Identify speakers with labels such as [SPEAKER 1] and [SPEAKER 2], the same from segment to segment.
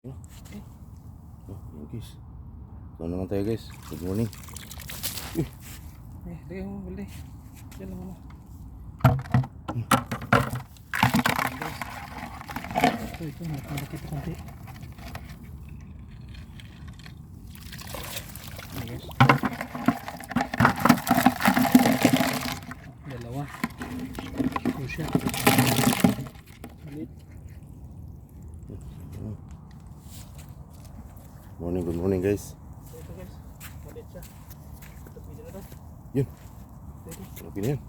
[SPEAKER 1] Okay.
[SPEAKER 2] Yun guys. Ito naman tayo guys. Good morning.
[SPEAKER 1] Lagay mo bali. Yan lang muna. Ito, nakalaki ito konti. Ayan guys. Dalawa. Ito siya. Malit.
[SPEAKER 2] Good morning guys.
[SPEAKER 1] Ito guys. Malit siya. Ito pwede na ito.
[SPEAKER 2] Yun.
[SPEAKER 1] Pwede.
[SPEAKER 2] Malaki na yan.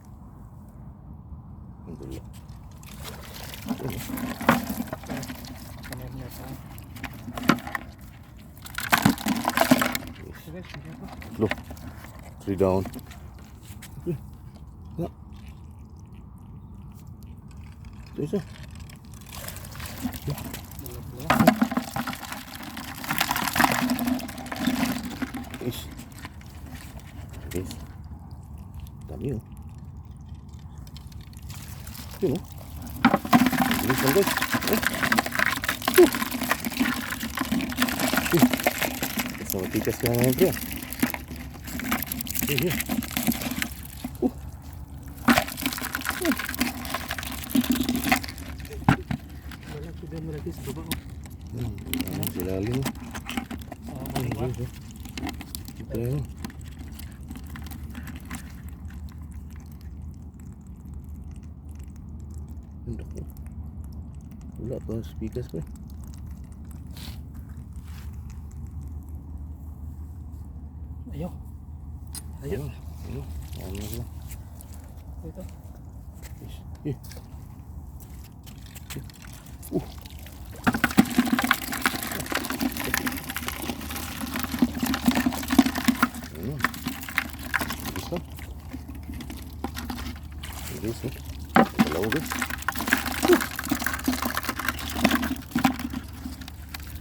[SPEAKER 2] Alhamdulillah.
[SPEAKER 1] Kamay mo na ito. Ito guys. Ito po.
[SPEAKER 2] Look. 3 down. Ito isa.
[SPEAKER 1] Dalawa.
[SPEAKER 2] Guys. Guys. Dami oh. Yun oh. Bilis lang guys. Basta matikas ka na yan. Yun.
[SPEAKER 1] Malaki din malaki sa baba ko.
[SPEAKER 2] Sila alin oh.
[SPEAKER 1] Diba?
[SPEAKER 2] Ito yun. Wala pa ang speakers ko eh.
[SPEAKER 1] Ayaw. Ayaw.
[SPEAKER 2] Ano? Ano na?
[SPEAKER 1] Ito.
[SPEAKER 2] Eh. Ano? Bilis na. Bilis na. Dalawa guys.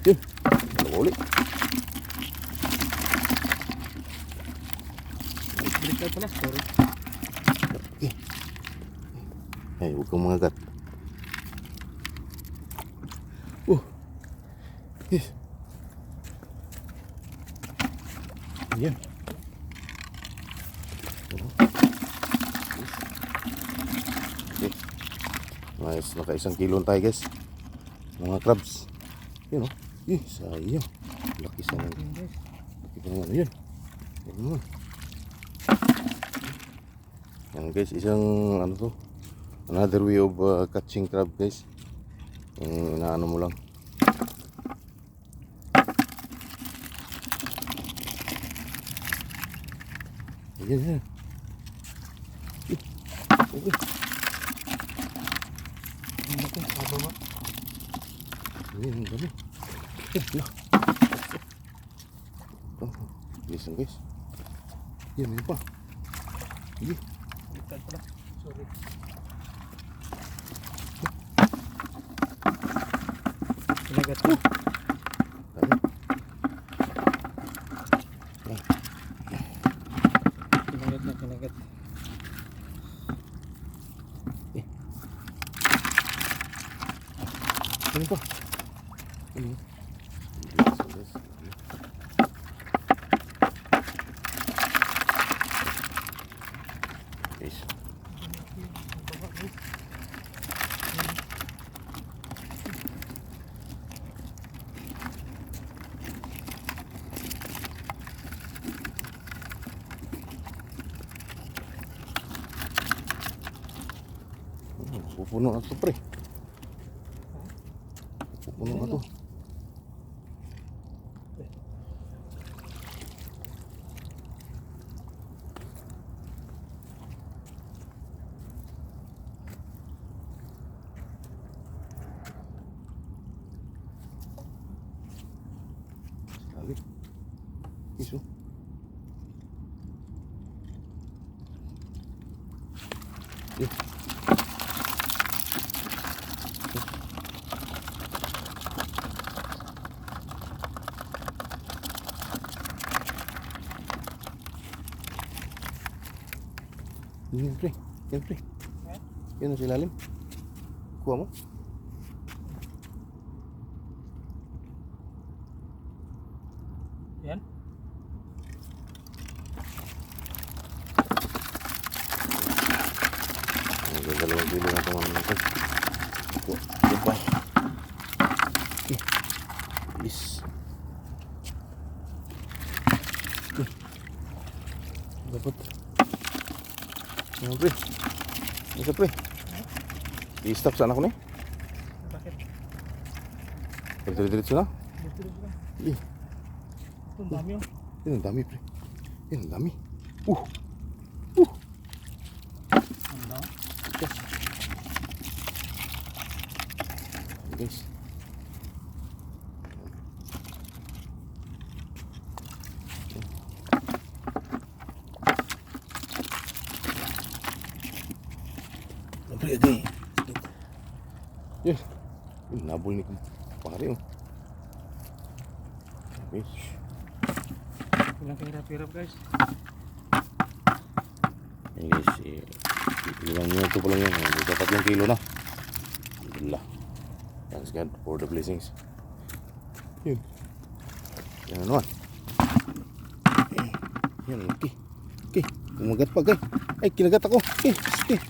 [SPEAKER 2] Yun. Dalawa ulit.
[SPEAKER 1] Balik pala. Sorry.
[SPEAKER 2] Okay. Ay, huwag kang mangagat. Yes. Ayan. Okay. Nice. Naka 1 kilo tayo guys. Mga crabs. Yun o. Sayang. Laki sa mga. Laki pa naman. Ayan. Ayan naman. Yan guys. Isang ano to. Another way of catching crab guys. Yung inaano mo lang. Ayan. Okay.
[SPEAKER 1] Ano ito? Sababa.
[SPEAKER 2] Ayan, ang dami. Bilis lang guys. Yan, yun pa. Sige.
[SPEAKER 1] Baliktad pala. Sorry. Kinagat ko.
[SPEAKER 2] Ayan.
[SPEAKER 1] Kinagat.
[SPEAKER 2] Ano pa? Ano? Guys. Pupuno na ito pre. Pupuno na ito. Sekali. Isu. Yan pre. Yan ang silalim. Kuha mo.
[SPEAKER 1] Yan.
[SPEAKER 2] Ang 2 kilo na ito mga mga guys. Ako, goodbye. Okay. Bilis. Okay. Dapat. Ano pre? Ano pre? I-stop saan ako na eh?
[SPEAKER 1] Bakit?
[SPEAKER 2] Pagdiri-diritso na?
[SPEAKER 1] Dito lang.
[SPEAKER 2] Eh,
[SPEAKER 1] Ito, ang dami oh.
[SPEAKER 2] yun ang dami pre. Yun ang dami.
[SPEAKER 1] Ang dami.
[SPEAKER 2] Yes. Guys. Pre, agay. Yun. Yun, nabol ni pare oh. Guys.
[SPEAKER 1] Walang kahirap-hirap guys.
[SPEAKER 2] Yan guys, 5 minuto pa lang yan. May 3 kilo na. Alhamdulillah. Thanks God for the blessings. Yun. Yan naman. Yan, okay. Okay, kumagat pa guys. Ay, kinagat ako. Okay, okay.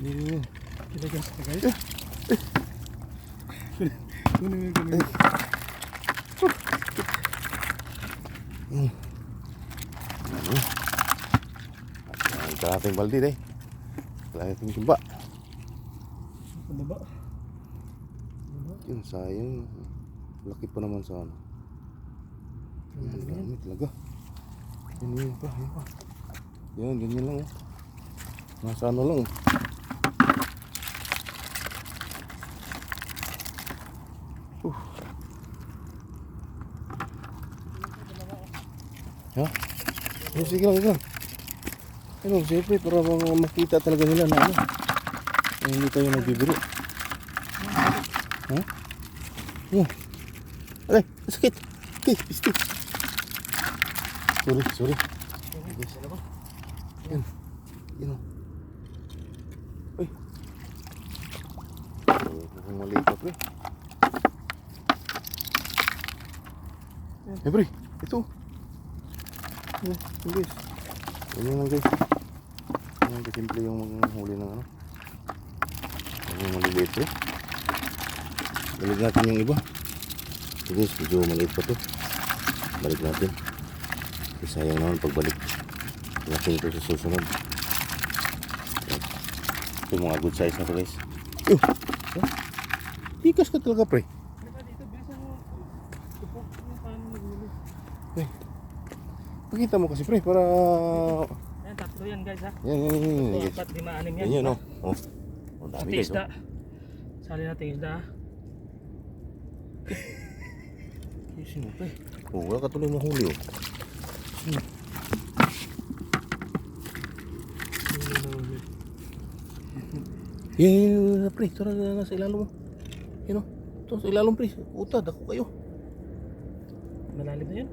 [SPEAKER 2] Yun.
[SPEAKER 1] Kinagas ka guys. Ganun.
[SPEAKER 2] Ano? Ang kalating baldi deh. Kalating timba.
[SPEAKER 1] Pababa.
[SPEAKER 2] Yun, sayang. Laki pa naman sa ano. Ang dami talaga. Yun pa, yun pa. Yan, ganyan lang oh. Nasa ano lang oh. Ha? Oh, sige lang, sige lang. Ano, siyempre para makita talaga nila na ano. Hindi tayo nagbibiro. Ha? Oh. Alay, sakit. Okay, pisti. Sorry. Yan. Yan o. Uy. Mukhang maliit pa pre. Eh pre, ito. Yan guys. Yan lang guys. Yan kasimple yung maghuli ng ano. Yung maliliit pre. Balik natin yung iba. Ito guys, medyo maliit pa to. Balik natin. Kasi sayang naman pagbalik. Natin ito sa susunod. Yan. Ito mga good size na to guys. Yuh! Tikas ka talaga pre.
[SPEAKER 1] Dito, bilisan mo. Tupok yung paano naglulu.
[SPEAKER 2] Pakita mo kasi pre para...
[SPEAKER 1] Ayan, 3 yan guys ha.
[SPEAKER 2] Yan.
[SPEAKER 1] 2, 4, 5, 6 yan.
[SPEAKER 2] Yan yun oh. Oh. Oh, dami
[SPEAKER 1] Pati
[SPEAKER 2] guys
[SPEAKER 1] isda.
[SPEAKER 2] oh.
[SPEAKER 1] Sali natin isda ha.
[SPEAKER 2] Sino pre? Oh, wala ka tuloy mahuli oh. Sino? Yan pre, tara na sa ilalim mo. Yan oh. Ito sa ilalim pre. Utad ako kayo.
[SPEAKER 1] Malalim na yun.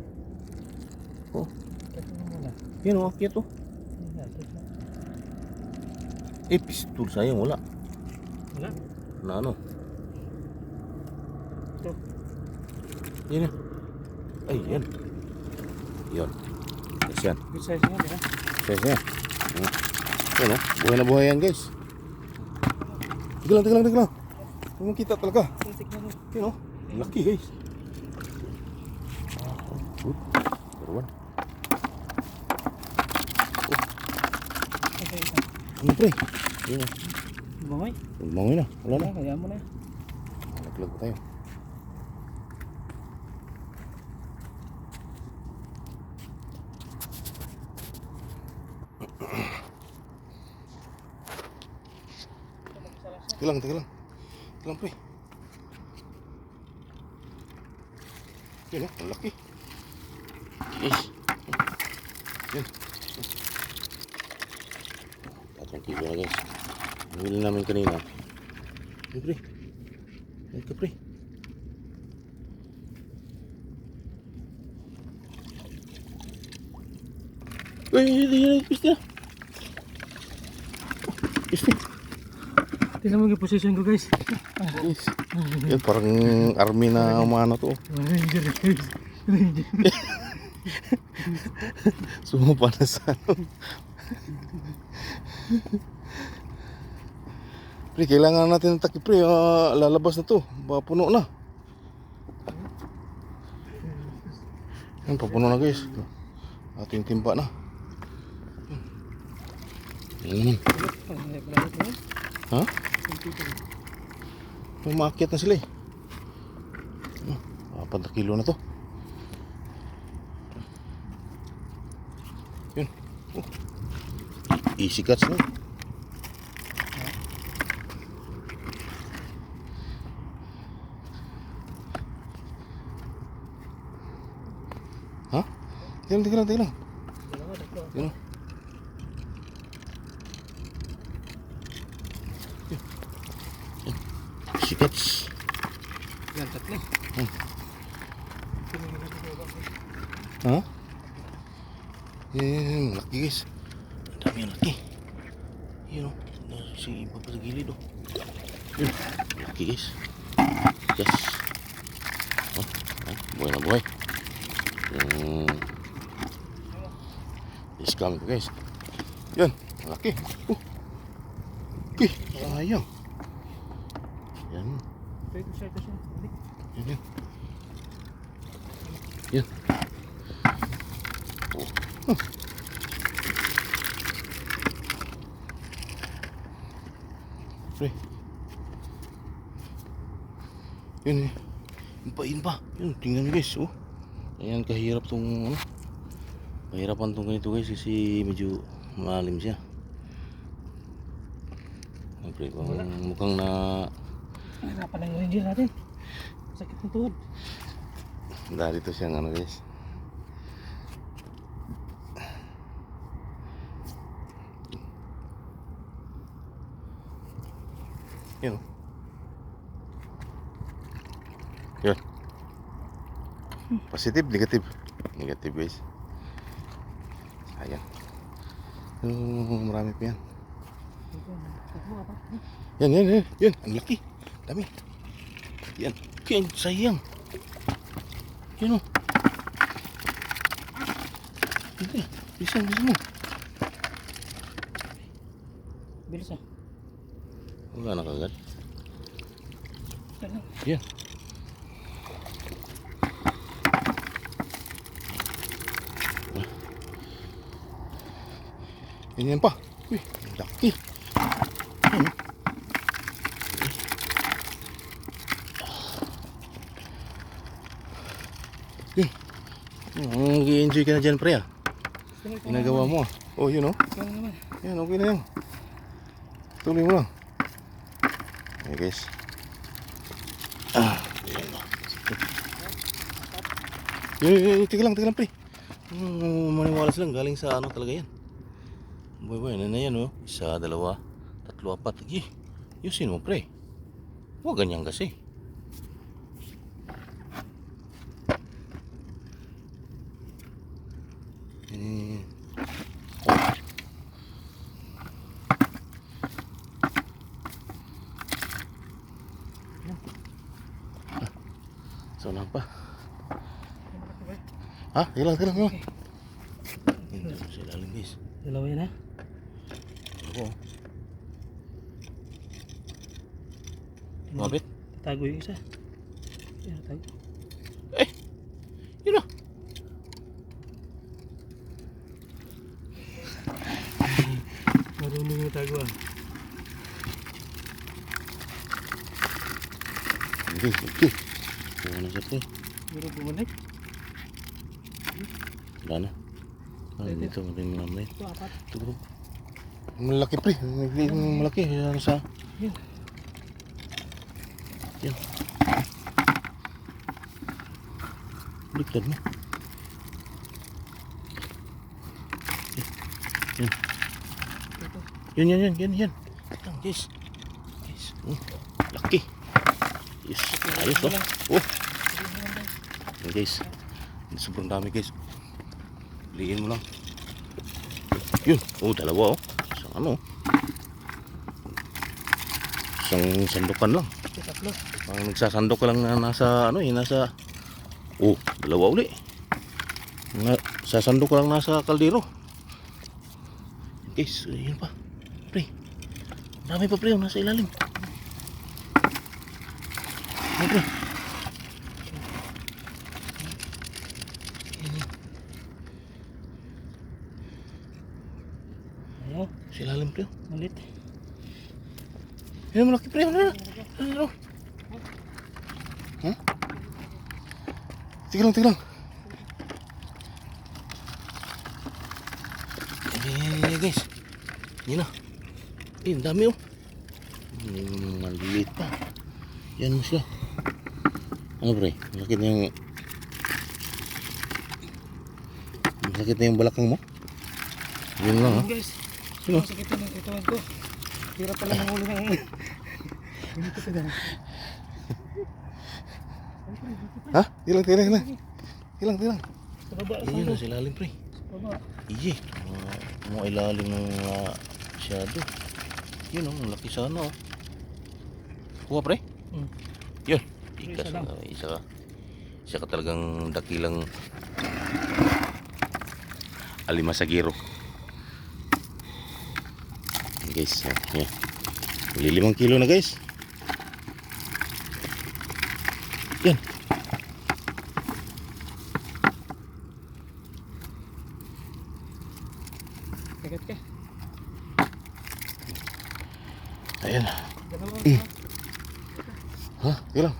[SPEAKER 2] Oh.
[SPEAKER 1] Ito na muna.
[SPEAKER 2] Yan oh, akyat oh. Eh, pistol sayang wala.
[SPEAKER 1] Wala.
[SPEAKER 2] Na ano?
[SPEAKER 1] Ito.
[SPEAKER 2] Yan ah. Ay, yan. Yan. Yes, yan.
[SPEAKER 1] Good size yan ha.
[SPEAKER 2] Yes, yan. Yan oh. Buhay na buhay yan guys. Tiga lang. Huwag mong kita talaga.
[SPEAKER 1] Tingnan mo.
[SPEAKER 2] Yan oh. Laki guys. Good. Karuan.
[SPEAKER 1] Okay, isa.
[SPEAKER 2] Ano pre? Yan oh.
[SPEAKER 1] Bangoy.
[SPEAKER 2] Mangoy na. Wala na.
[SPEAKER 1] Kaya mo na.
[SPEAKER 2] Naglag pa tayo. Tiga lang pre. Yan oh, ang laki. Yes. Yan. 3 kilo na guys. Nabili namin kanina. Yan pre. Yan ka pre. Uy, pisti na. Pisti.
[SPEAKER 1] Tingnan mo yung position ko guys.
[SPEAKER 2] Guys, yan parang army na umano to.
[SPEAKER 1] Ranger guys. Ranger.
[SPEAKER 2] Sumapa na sa ano. Pre, kailangan natin ng takip pre. Lalabas na to. Baka puno na. Yan, papuno na guys. Ating timba na. Yan naman. Ha? May maakyat na sila eh. 4 kilo na to. Yun. Easy cuts na. Ha? Tingnan. Yun. Easy cuts.
[SPEAKER 1] Yan, tatlo.
[SPEAKER 2] Ha? Yan, laki guys. Ang dami ang laki. Yun o. Si iba pa sa gilid o. Yun, laki guys. Yes. Buhay na buhay. Iskam ko guys. Yan, ang laki. Okay, sayang. Yan.
[SPEAKER 1] Ito siya. Balik.
[SPEAKER 2] Yan. Pre. Yun eh. Yun pa. Yun, tingnan nyo guys. Ayan, kahirap tong ano. Kahirapan tong ganito guys kasi medyo malalim siya. Pre, mukhang na
[SPEAKER 1] Hirapan ng ranger natin. Sakit ng tuhod.
[SPEAKER 2] dahil ito siyang ano guys. Yun. Yun. Positive, negative. Negative guys. Sayang. Marami pa yan. Yan. Ang laki. Dami. Yan. Yan, sayang. Yan o. Bisan mo.
[SPEAKER 1] Bilis ah.
[SPEAKER 2] Wala na kagad.
[SPEAKER 1] Yan.
[SPEAKER 2] Yan. Yan pa. Uy, laki. Yan. Yun. Nag-i-enjoy ka na dyan pre ah. Ginagawa mo ah. Oh yun oh. Yan, okay na yan. Tuloy mo lang. Okay guys. Yan na. Yun, tiga lang pre. Maniwala silang galing sa ano talaga yan. Boy, na yan oh. 1, 2, 3, 4. Yusin mo pre. Huwag ganyan kasi. So na pa. Ha? Hilang. Hindi sa ilalim guys.
[SPEAKER 1] Dalawa yan ha.
[SPEAKER 2] Ako. Mabit?
[SPEAKER 1] Tago yung isa. Yan, tago.
[SPEAKER 2] Yun na.
[SPEAKER 1] Marunong yung tago ah.
[SPEAKER 2] Okay. Ano siya pre?
[SPEAKER 1] Meron bumalik.
[SPEAKER 2] Wala na. Dito rin naman.
[SPEAKER 1] Ito, 4.
[SPEAKER 2] Ito bro. Malaki pre. Malaki. Ano sa? Yan. Baliktad mo. Yan. Yan. Guys. Laki. Yes. Ayos oh. Yan guys. Sobrang dami guys. Liin mo lang. Yun. Dalawa oh. Sa ano. Isang sandukan lang.
[SPEAKER 1] Tatlo.
[SPEAKER 2] Ang nagsasandok ka lang na nasa ano eh, nasa dalawa uli. Sasandok ka lang nasa kaldero. Guys, yun pa. Pre. Marami pa pre, nasa ilalim. Ano pre?
[SPEAKER 1] Ano?
[SPEAKER 2] Sa ilalim pre.
[SPEAKER 1] Ulit.
[SPEAKER 2] Yan malaki pre. Ano? Ha? Tingnan lang. Ayan guys. Yan na. Ang dami oh. Maliit pa. Yan mo siya. Ano pre? Malaki na yung balakang mo. Yun lang ha.
[SPEAKER 1] Guys.
[SPEAKER 2] Sino?
[SPEAKER 1] Sakit na ng katawan ko. Hirap pala ng ulo ng... Dito ka na.
[SPEAKER 2] Ha? Tilang.
[SPEAKER 1] Sa baba.
[SPEAKER 2] Iyan na sila ilalim pre.
[SPEAKER 1] Sa baba.
[SPEAKER 2] Iye. Mga ilalim ng shadow. Yun oh, malaki sana oh. Kuha pre? Yun. Isa ka talagang dakilang alimasagiro. Guys, yan. 5 kilo na guys. Yan.
[SPEAKER 1] Kagat ka.
[SPEAKER 2] Ayan.
[SPEAKER 1] Dalawa.
[SPEAKER 2] Ha? Tilang.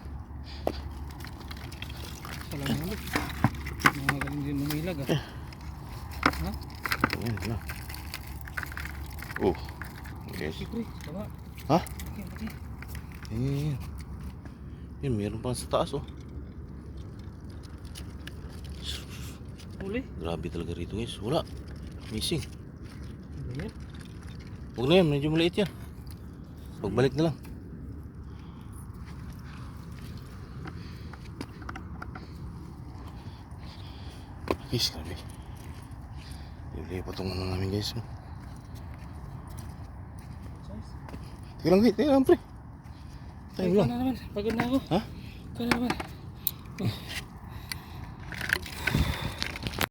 [SPEAKER 1] Salam ulit. Mga galing din mumilag ah. Ha?
[SPEAKER 2] Ayan na. Yes.
[SPEAKER 1] Pre, baba.
[SPEAKER 2] Ha?
[SPEAKER 1] Okay.
[SPEAKER 2] Ayan. Yan, meron pa sa taas oh.
[SPEAKER 1] Uli.
[SPEAKER 2] Grabe talaga rito guys. Wala. Missing.
[SPEAKER 1] Ano yan?
[SPEAKER 2] Huwag na yan, medyo maliit yan. Pagbalik na lang. Guys, grabe. Yung patungan na namin guys.
[SPEAKER 1] Size?
[SPEAKER 2] Tingnan lang pre. Tayo
[SPEAKER 1] Ikaw
[SPEAKER 2] lang.
[SPEAKER 1] na naman. Pagod na ako.
[SPEAKER 2] Ha?
[SPEAKER 1] Ikaw na naman.